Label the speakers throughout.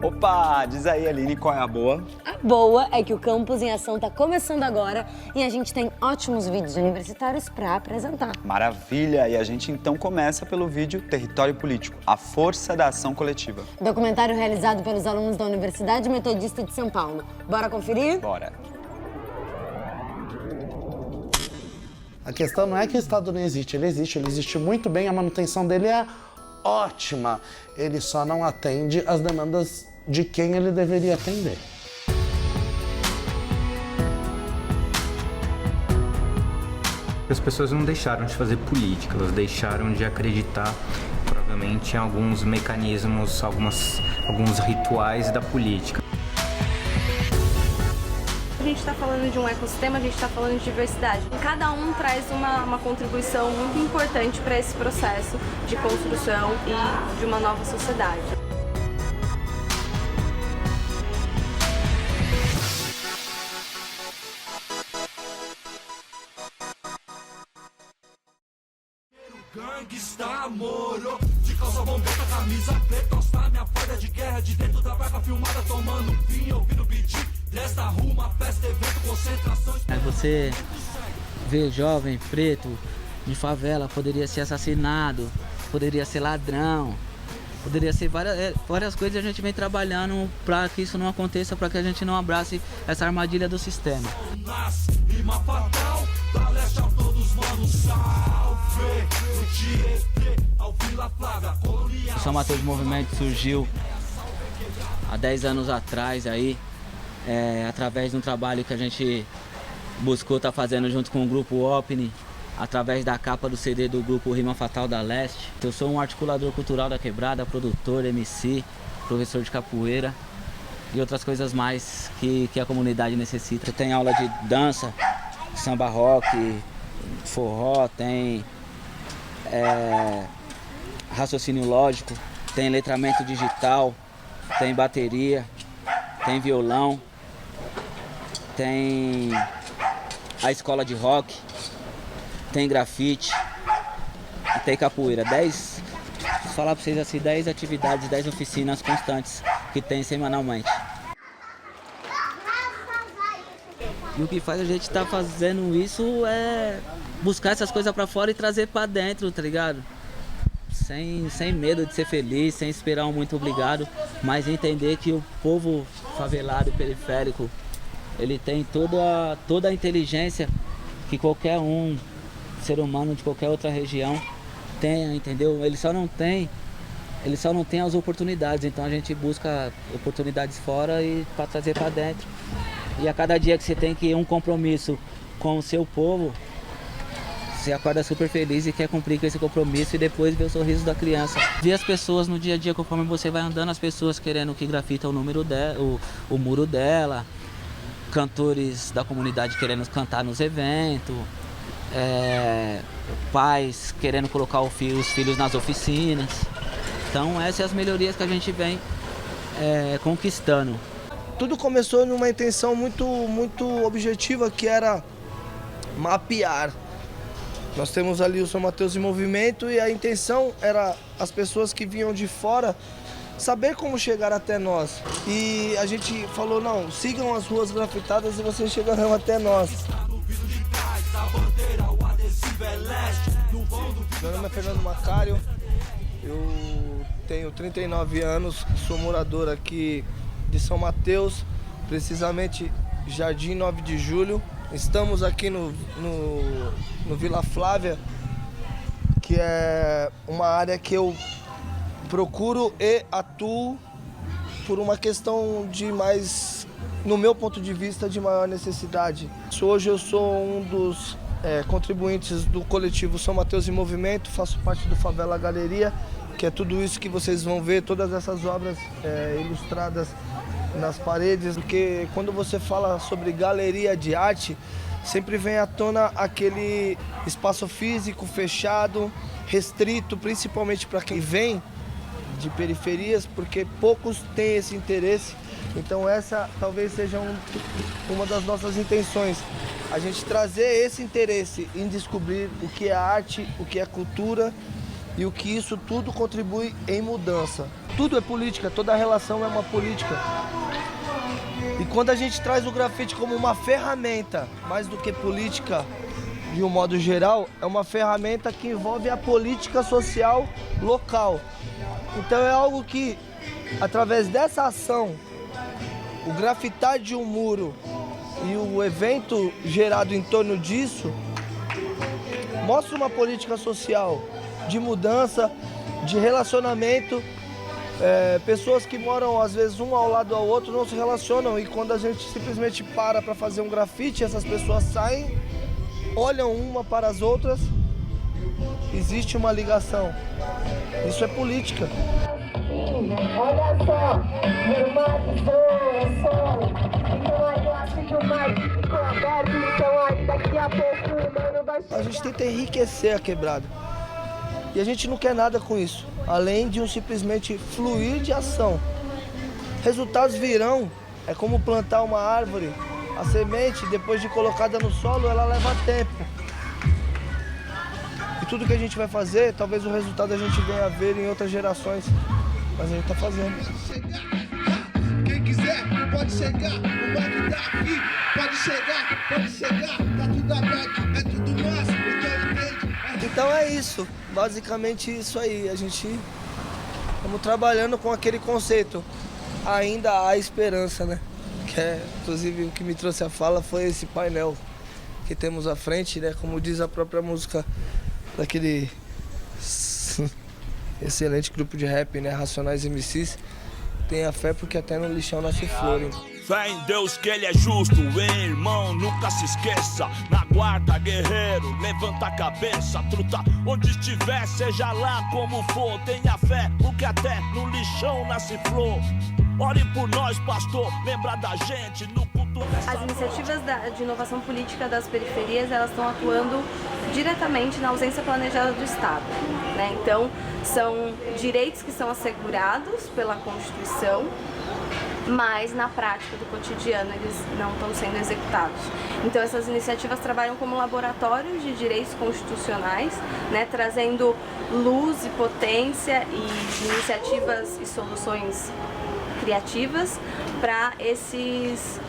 Speaker 1: Opa, diz aí, Aline, qual é a boa?
Speaker 2: A boa é que o Campus em Ação tá começando agora e a gente tem ótimos vídeos universitários para apresentar.
Speaker 1: Maravilha! E a gente então começa pelo vídeo Território Político, a força da ação coletiva.
Speaker 2: Documentário realizado pelos alunos da Universidade Metodista de São Paulo. Bora conferir?
Speaker 1: Bora!
Speaker 3: A questão não é que o Estado não existe, ele existe muito bem, a manutenção dele é ótima. Ele só não atende às demandas de quem ele deveria atender.
Speaker 4: As pessoas não deixaram de fazer política, elas deixaram de acreditar, provavelmente, em alguns mecanismos, alguns rituais da política.
Speaker 5: A gente está falando de um ecossistema, a gente está falando de diversidade. Cada um traz uma contribuição muito importante para esse processo de construção e de uma nova sociedade.
Speaker 6: Gangsta moro, de calça bombeta, camisa preta, ostar minha folha de guerra, de dentro da vaga filmada, tomando vinho, ouvindo beat, desta ruma, festa, evento, concentração.
Speaker 7: Você vê jovem preto de favela, poderia ser assassinado, poderia ser ladrão, poderia ser várias coisas. A gente vem trabalhando para que isso não aconteça, para que a gente não abrace essa armadilha do sistema.
Speaker 6: Rima fatal, da leste a todos, mano, salve.
Speaker 7: O São Mateus Movimento surgiu há 10 anos atrás aí, através de um trabalho que a gente buscou estar fazendo junto com o grupo OPNI, através da capa do CD do grupo Rima Fatal da Leste. Eu sou um articulador cultural da Quebrada, produtor, MC, professor de capoeira e outras coisas mais que a comunidade necessita. Tem aula de dança, samba rock, forró, tem raciocínio lógico, tem letramento digital, tem bateria, tem violão, tem a escola de rock, tem grafite e tem capoeira. 10, vou falar para vocês assim, 10 atividades, 10 oficinas constantes que tem semanalmente. E o que faz a gente estar fazendo isso é buscar essas coisas pra fora e trazer pra dentro, tá ligado? Sem medo de ser feliz, sem esperar um muito obrigado, mas entender que o povo favelado e periférico, ele tem toda a inteligência que qualquer ser humano de qualquer outra região tenha, entendeu? Ele só não tem as oportunidades, então a gente busca oportunidades fora e para trazer para dentro. E a cada dia que você tem que um compromisso com o seu povo, você acorda super feliz e quer cumprir com esse compromisso e depois ver o sorriso da criança. Ver as pessoas no dia a dia, conforme você vai andando, as pessoas querendo que grafita o muro dela, cantores da comunidade querendo cantar nos eventos, pais querendo colocar os filhos nas oficinas. Então essas são as melhorias que a gente vem conquistando.
Speaker 8: Tudo começou numa intenção muito objetiva, que era mapear. Nós temos ali o São Mateus em Movimento e a intenção era as pessoas que vinham de fora saber como chegar até nós. E a gente falou, não, sigam as ruas grafitadas e vocês chegarão até nós. Meu nome é Fernando Macário, eu tenho 39 anos, sou morador aqui de São Mateus, precisamente Jardim 9 de Julho. Estamos aqui no Vila Flávia, que é uma área que eu procuro e atuo por uma questão de mais, no meu ponto de vista, de maior necessidade. Hoje eu sou um dos contribuintes do coletivo São Mateus em Movimento, faço parte do Favela Galeria, que é tudo isso que vocês vão ver, todas essas obras ilustradas nas paredes, porque quando você fala sobre galeria de arte, sempre vem à tona aquele espaço físico fechado, restrito, principalmente para quem vem de periferias, porque poucos têm esse interesse. Então essa talvez seja uma das nossas intenções, a gente trazer esse interesse em descobrir o que é arte, o que é cultura e o que isso tudo contribui em mudança. tudo é política, toda relação é uma política. E quando a gente traz o grafite como uma ferramenta, mais do que política, de um modo geral, é uma ferramenta que envolve a política social local. Então é algo que, através dessa ação, o grafitar de um muro e o evento gerado em torno disso, mostra uma política social de mudança, de relacionamento. Pessoas que moram, às vezes, um ao lado ao outro não se relacionam, e quando a gente simplesmente para fazer um grafite, essas pessoas saem, olham uma para as outras, existe uma ligação. Isso é política.
Speaker 9: Olha só, normatizou, é só. Então aí eu acho que o marketing ficou aberto, então aí daqui a pouco o mano vai chegar.
Speaker 8: A gente tenta enriquecer a quebrada. E a gente não quer nada com isso, além de um simplesmente fluir de ação. Resultados virão, é como plantar uma árvore. A semente, depois de colocada no solo, ela leva tempo. E tudo que a gente vai fazer, talvez o resultado a gente venha a ver em outras gerações. Mas a gente tá fazendo.
Speaker 6: Quem quiser, pode chegar. O Mike tá aqui. Pode chegar. Tá tudo aberto, é tudo nosso. Então entende.
Speaker 8: Então é isso. Basicamente isso aí. A gente estamos trabalhando com aquele conceito. Ainda há esperança, né? Que é, inclusive, o que me trouxe a fala foi esse painel que temos à frente, né? Como diz a própria música daquele excelente grupo de rap, né? Racionais MCs. Tenha fé porque até no lixão nasce flor, hein?
Speaker 6: Fé em Deus que ele é justo, hein, irmão, nunca se esqueça. Na guarda, guerreiro, levanta a cabeça, truta onde estiver, seja lá como for. Tenha fé, porque até no lixão nasce flor. Ore por nós, pastor, lembra da gente no culto.
Speaker 5: As iniciativas de inovação política das periferias, elas estão atuando diretamente na ausência planejada do Estado, né? Então, são direitos que são assegurados pela Constituição, mas na prática do cotidiano eles não estão sendo executados. Então essas iniciativas trabalham como laboratórios de direitos constitucionais, né, trazendo luz e potência e iniciativas e soluções criativas para esses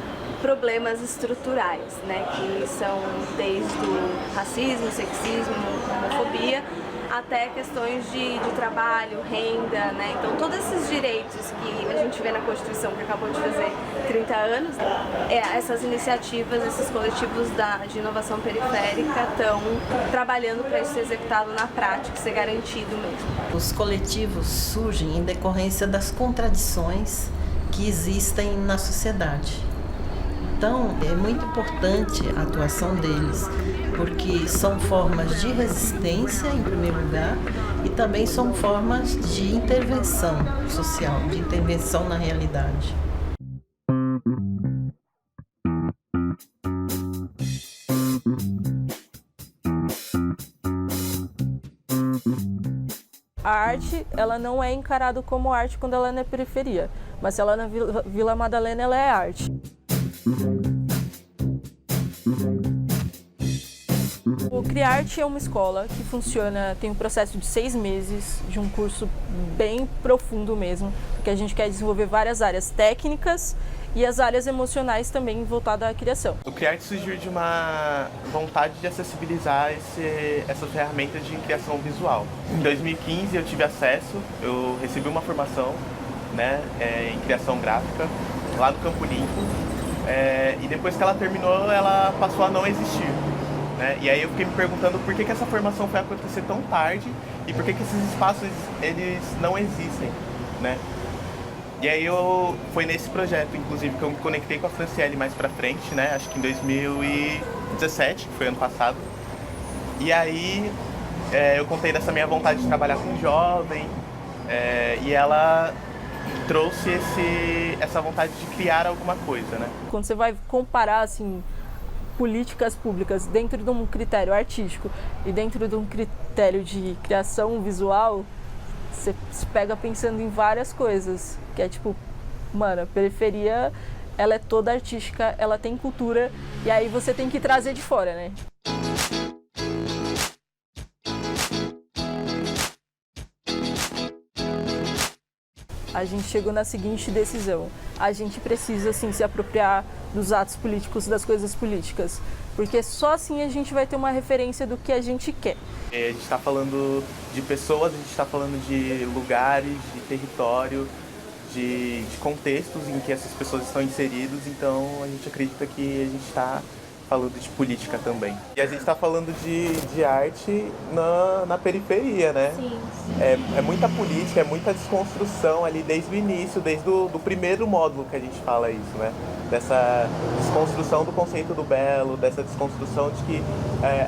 Speaker 5: problemas estruturais, né, que são desde o racismo, sexismo, homofobia, até questões de trabalho, renda, né? Então todos esses direitos que a gente vê na Constituição, que acabou de fazer 30 anos, essas iniciativas, esses coletivos de inovação periférica estão trabalhando para isso ser executado na prática, ser garantido mesmo.
Speaker 10: Os coletivos surgem em decorrência das contradições que existem na sociedade. Então, é muito importante a atuação deles, porque são formas de resistência, em primeiro lugar, e também são formas de intervenção social, de intervenção na realidade.
Speaker 11: A arte, ela não é encarada como arte quando ela é na periferia, mas se ela é na Vila Madalena, ela é arte. O Criarte é uma escola que funciona, tem um processo de 6 meses, de um curso bem profundo mesmo, porque a gente quer desenvolver várias áreas técnicas e as áreas emocionais também voltadas à criação.
Speaker 12: O Criarte surgiu de uma vontade de acessibilizar essas ferramentas de criação visual. Em 2015 eu tive acesso, eu recebi uma formação, né, em criação gráfica lá no Campo Limpo. E depois que ela terminou, ela passou a não existir, né? E aí eu fiquei me perguntando por que essa formação foi acontecer tão tarde e por que esses espaços eles não existem, né? E aí foi nesse projeto, inclusive, que eu me conectei com a Franciele mais pra frente, né? Acho que em 2017, que foi ano passado. E aí eu contei dessa minha vontade de trabalhar com jovem e ela trouxe essa vontade de criar alguma coisa, né?
Speaker 11: Quando você vai comparar, assim, políticas públicas dentro de um critério artístico e dentro de um critério de criação visual, você se pega pensando em várias coisas, que é tipo, mano, a periferia, ela é toda artística, ela tem cultura, e aí você tem que trazer de fora, né? a gente chegou na seguinte decisão: a gente precisa sim se apropriar dos atos políticos, das coisas políticas, porque só assim a gente vai ter uma referência do que a gente quer.
Speaker 12: A gente está falando de pessoas, a gente está falando de lugares, de território, de contextos em que essas pessoas estão inseridas, então a gente acredita que a gente está falando de política também. E a gente está falando de arte na periferia, né?
Speaker 5: Sim.
Speaker 12: É muita política, é muita desconstrução ali desde o início, desde o primeiro módulo que a gente fala isso, né? Dessa desconstrução do conceito do belo, dessa desconstrução de que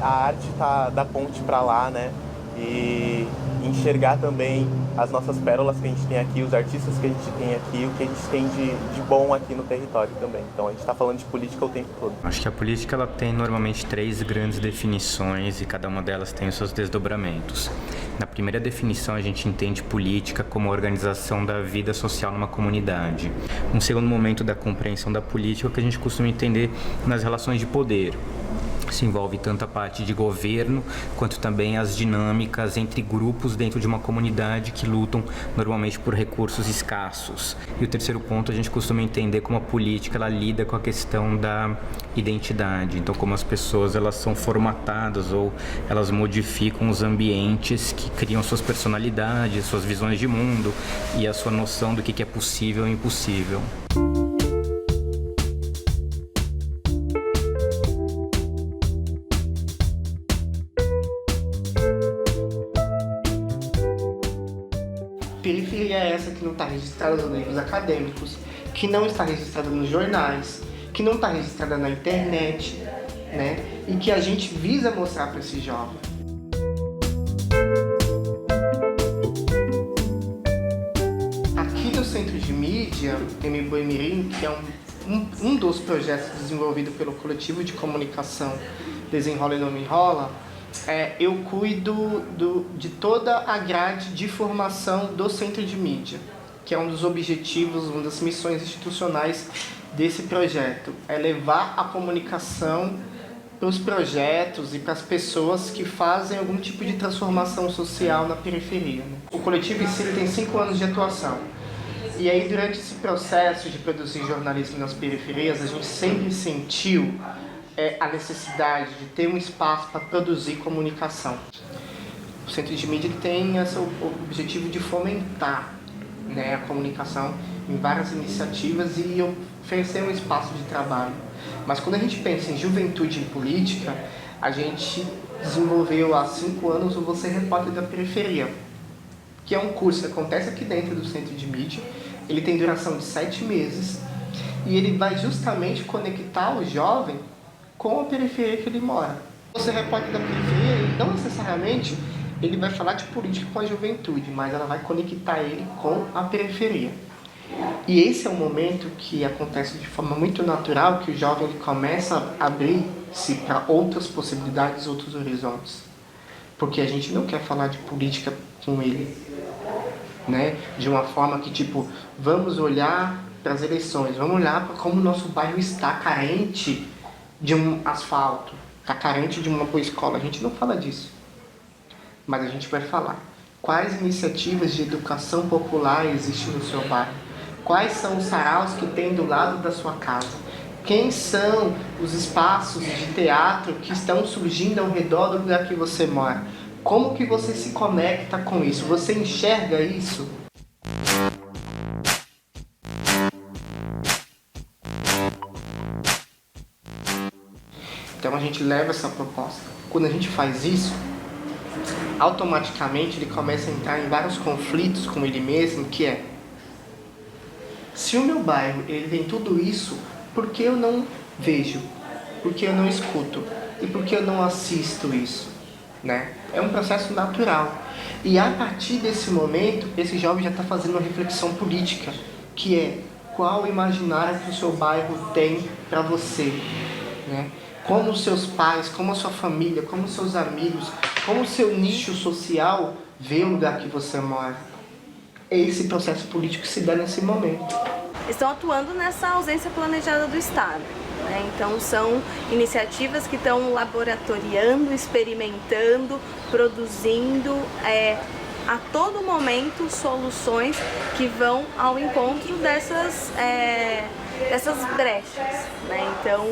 Speaker 12: a arte tá da ponte para lá, né? E enxergar também as nossas pérolas que a gente tem aqui, os artistas que a gente tem aqui, o que a gente tem de bom aqui no território também. Então a gente está falando de política o tempo todo.
Speaker 4: Acho que a política ela tem normalmente 3 grandes definições e cada uma delas tem os seus desdobramentos. Na primeira definição a gente entende política como organização da vida social numa comunidade. Um segundo momento da compreensão da política é o que a gente costuma entender nas relações de poder. Isso envolve tanto a parte de governo, quanto também as dinâmicas entre grupos dentro de uma comunidade que lutam normalmente por recursos escassos. E o terceiro ponto, a gente costuma entender como a política ela lida com a questão da identidade. Então, como as pessoas elas são formatadas ou elas modificam os ambientes que criam suas personalidades, suas visões de mundo e a sua noção do que é possível e impossível.
Speaker 13: Periferia é essa que não está registrada nos livros acadêmicos, que não está registrada nos jornais, que não está registrada na internet, né? E que a gente visa mostrar para esse jovem. Aqui no Centro de Mídia, Boimirim, que é um dos projetos desenvolvido pelo coletivo de comunicação Desenrola e Não Me Enrola, eu cuido de toda a grade de formação do Centro de Mídia, que é um dos objetivos, uma das missões institucionais desse projeto, é levar a comunicação para os projetos e para as pessoas que fazem algum tipo de transformação social na periferia, né? O coletivo em si tem 5 anos de atuação. E aí, durante esse processo de produzir jornalismo nas periferias, a gente sempre sentiu a necessidade de ter um espaço para produzir comunicação. O Centro de Mídia tem o objetivo de fomentar, né, a comunicação em várias iniciativas e oferecer um espaço de trabalho. Mas quando a gente pensa em juventude e política, a gente desenvolveu há 5 anos o Você Repórter da Periferia, que é um curso que acontece aqui dentro do Centro de Mídia. Ele tem duração de 7 meses e ele vai justamente conectar o jovem com a periferia que ele mora. Você Repórter da Periferia, não necessariamente ele vai falar de política com a juventude, mas ela vai conectar ele com a periferia. E esse é um momento que acontece de forma muito natural, que o jovem ele começa a abrir-se para outras possibilidades, outros horizontes. Porque a gente não quer falar de política com ele, né? De uma forma que, tipo, vamos olhar para as eleições, vamos olhar para como o nosso bairro está carente de um asfalto, está carente de uma boa escola. A gente não fala disso. Mas a gente vai falar quais iniciativas de educação popular existem no seu bairro, quais são os saraus que tem do lado da sua casa, quem são os espaços de teatro que estão surgindo ao redor do lugar que você mora, como que você se conecta com isso, você enxerga isso? Então a gente leva essa proposta. Quando a gente faz isso, automaticamente ele começa a entrar em vários conflitos com ele mesmo, que é: se o meu bairro ele tem tudo isso, por que eu não vejo? Por que eu não escuto? E por que eu não assisto isso? Né? É um processo natural. E a partir desse momento, esse jovem já está fazendo uma reflexão política, que é: qual o imaginário que o seu bairro tem para você? Né? Como os seus pais, como a sua família, como os seus amigos, como o seu nicho social vê o lugar que você mora. É esse processo político que se dá nesse momento.
Speaker 5: Estão atuando nessa ausência planejada do Estado, né? Então são iniciativas que estão laboratoriando, experimentando, produzindo a todo momento soluções que vão ao encontro dessas brechas, né? Então,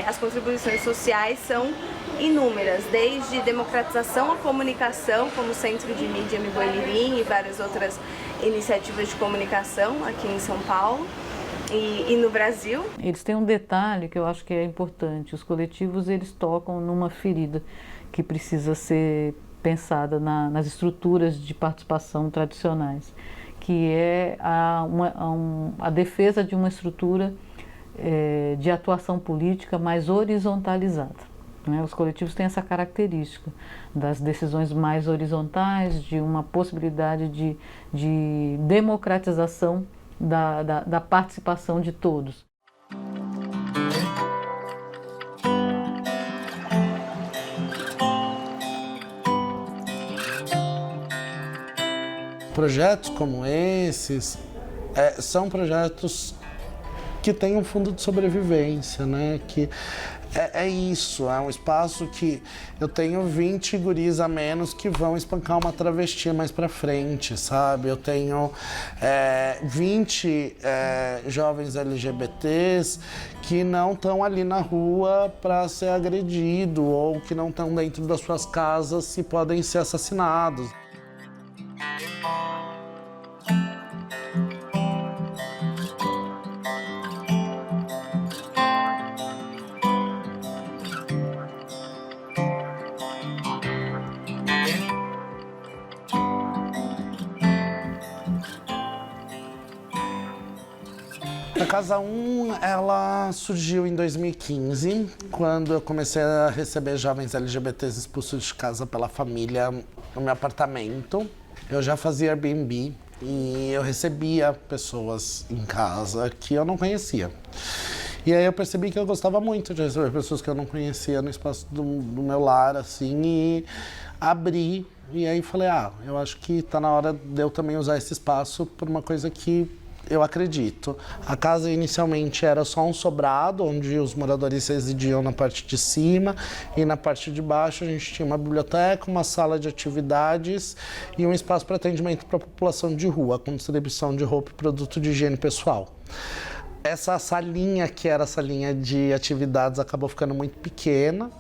Speaker 5: as contribuições sociais são inúmeras, desde democratização à comunicação, como o Centro de Mídia Mboimirim e várias outras iniciativas de comunicação aqui em São Paulo e no Brasil.
Speaker 14: Eles têm um detalhe que eu acho que é importante: os coletivos eles tocam numa ferida que precisa ser pensada nas estruturas de participação tradicionais, que é a defesa de uma estrutura de atuação política mais horizontalizada. Os coletivos têm essa característica das decisões mais horizontais, de uma possibilidade de democratização da participação de todos.
Speaker 3: Projetos como esses são projetos que têm um fundo de sobrevivência, né? Que é isso, é um espaço que eu tenho 20 guris a menos que vão espancar uma travesti mais pra frente, sabe? Eu tenho 20 jovens LGBTs que não estão ali na rua para ser agredido ou que não estão dentro das suas casas e podem ser assassinados. A Casa 1, ela surgiu em 2015, quando eu comecei a receber jovens LGBTs expulsos de casa pela família no meu apartamento. Eu já fazia Airbnb e eu recebia pessoas em casa que eu não conhecia. E aí eu percebi que eu gostava muito de receber pessoas que eu não conhecia no espaço do meu lar, assim, e abri. E aí falei, eu acho que tá na hora de eu também usar esse espaço por uma coisa que eu acredito. A casa inicialmente era só um sobrado, onde os moradores residiam na parte de cima, e na parte de baixo a gente tinha uma biblioteca, uma sala de atividades e um espaço para atendimento para a população de rua, com distribuição de roupa e produto de higiene pessoal. Essa salinha, que era a salinha de atividades, acabou ficando muito pequena.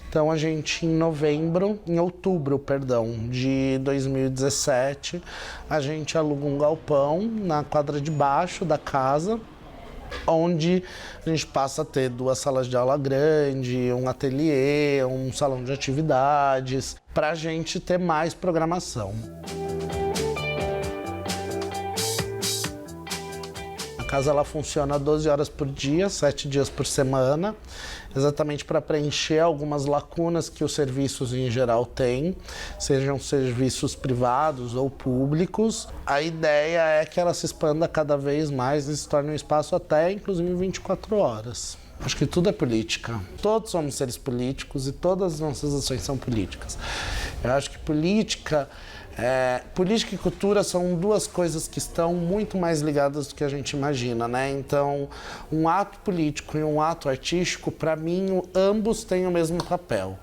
Speaker 3: Então a gente, em outubro, de 2017, a gente aluga um galpão na quadra de baixo da casa, onde a gente passa a ter 2 salas de aula grande, um ateliê, um salão de atividades, para a gente ter mais programação. A casa ela funciona 12 horas por dia, 7 dias por semana, exatamente para preencher algumas lacunas que os serviços em geral têm, sejam serviços privados ou públicos. A ideia é que ela se expanda cada vez mais e se torne um espaço até, inclusive, 24 horas. Acho que tudo é política. Todos somos seres políticos e todas as nossas ações são políticas. Eu acho que política e cultura são 2 coisas que estão muito mais ligadas do que a gente imagina, né? Então, um ato político e um ato artístico, para mim, ambos têm o mesmo papel,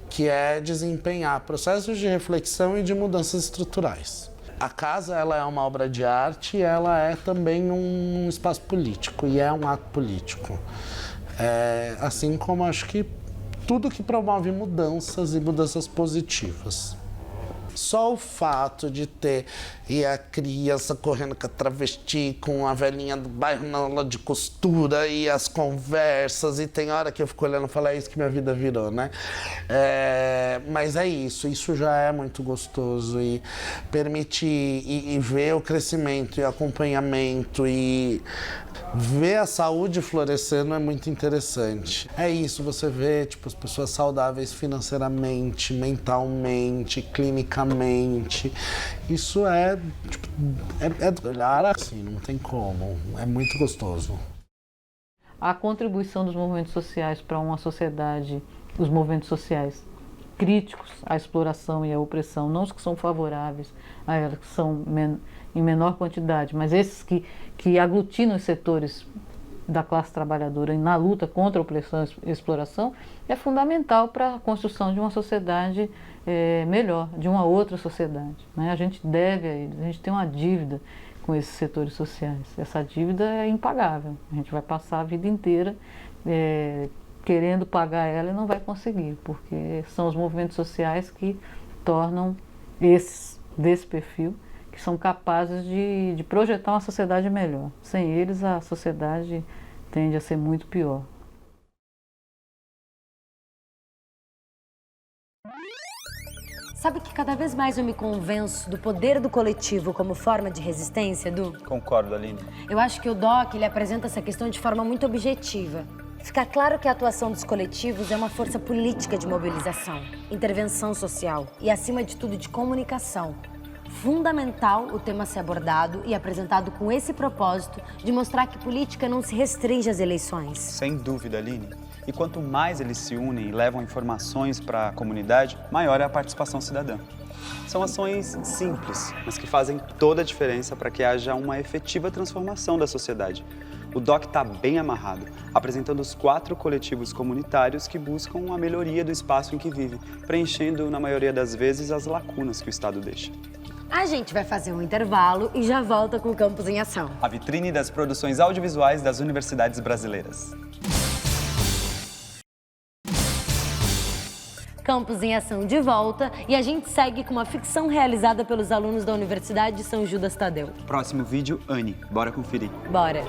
Speaker 3: que é desempenhar processos de reflexão e de mudanças estruturais. A casa, ela é uma obra de arte e ela é também um espaço político e é um ato político. Assim como acho que tudo que promove mudanças e mudanças positivas. Só o fato de ter a criança correndo com a travesti, com a velhinha do bairro na aula de costura e as conversas, e tem hora que eu fico olhando e falo, é isso que minha vida virou, né? Mas é isso já é muito gostoso, e permitir e ver o crescimento e acompanhamento e ver a saúde florescendo é muito interessante. É isso, você vê as pessoas saudáveis financeiramente, mentalmente, clinicamente. Isso é olhar assim, não tem como. É muito gostoso.
Speaker 14: A contribuição dos movimentos sociais para uma sociedade, os movimentos sociais críticos à exploração e à opressão, não os que são favoráveis a elas, que são em menor quantidade, mas esses que aglutinam os setores da classe trabalhadora na luta contra a opressão e exploração é fundamental para a construção de uma sociedade melhor, de uma outra sociedade, né? A gente deve a eles, a gente tem uma dívida com esses setores sociais. Essa dívida é impagável. A gente vai passar a vida inteira querendo pagar ela e não vai conseguir, porque são os movimentos sociais que tornam esses desse perfil, que são capazes de projetar uma sociedade melhor. Sem eles, a sociedade tende a ser muito pior.
Speaker 2: Sabe que cada vez mais eu me convenço do poder do coletivo como forma de resistência, Edu?
Speaker 1: Concordo, Aline.
Speaker 2: Eu acho que o DOC ele apresenta essa questão de forma muito objetiva. Fica claro que a atuação dos coletivos é uma força política de mobilização, intervenção social e, acima de tudo, de comunicação. Fundamental o tema ser abordado e apresentado com esse propósito de mostrar que política não se restringe às eleições.
Speaker 1: Sem dúvida, Aline. E quanto mais eles se unem e levam informações para a comunidade, maior é a participação cidadã. São ações simples, mas que fazem toda a diferença para que haja uma efetiva transformação da sociedade. O DOC está bem amarrado, apresentando os 4 coletivos comunitários que buscam a melhoria do espaço em que vive, preenchendo, na maioria das vezes, as lacunas que o Estado deixa.
Speaker 2: A gente vai fazer um intervalo e já volta com o Campus em Ação.
Speaker 1: A vitrine das produções audiovisuais das universidades brasileiras.
Speaker 2: Campus em Ação de volta e a gente segue com uma ficção realizada pelos alunos da Universidade de São Judas Tadeu.
Speaker 1: Próximo vídeo, Anne. Bora conferir.
Speaker 2: Bora!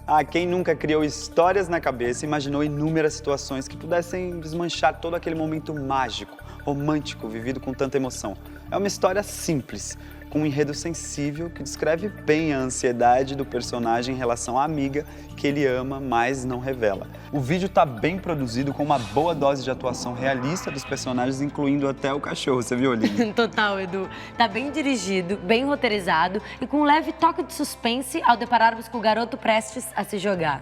Speaker 1: Ah, quem nunca criou histórias na cabeça e imaginou inúmeras situações que pudessem desmanchar todo aquele momento mágico, romântico, vivido com tanta emoção. É uma história simples, com um enredo sensível que descreve bem a ansiedade do personagem em relação à amiga que ele ama, mas não revela. O vídeo tá bem produzido, com uma boa dose de atuação realista dos personagens, incluindo até o cachorro, você viu, Aline?
Speaker 2: Total, Edu. Tá bem dirigido, bem roteirizado e com um leve toque de suspense ao depararmos com o garoto prestes a se jogar.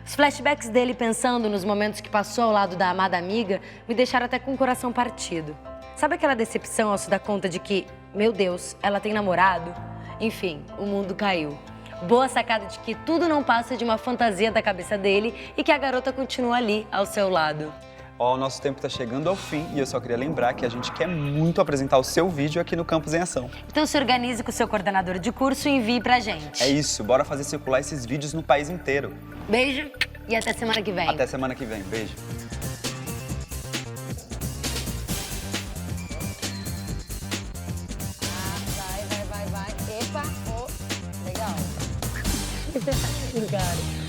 Speaker 2: Os flashbacks dele pensando nos momentos que passou ao lado da amada amiga me deixaram até com o coração partido. Sabe aquela decepção ao se dar conta de que, meu Deus, ela tem namorado? Enfim, o mundo caiu. Boa sacada de que tudo não passa de uma fantasia da cabeça dele e que a garota continua ali, ao seu lado.
Speaker 1: Ó, o nosso tempo tá chegando ao fim e eu só queria lembrar que a gente quer muito apresentar o seu vídeo aqui no Campus em Ação.
Speaker 2: Então se organize com o seu coordenador de curso e envie pra gente.
Speaker 1: É isso, bora fazer circular esses vídeos no país inteiro.
Speaker 2: Beijo e até semana que vem.
Speaker 1: Até semana que vem, beijo.
Speaker 2: Vai. Epa, legal. Cara.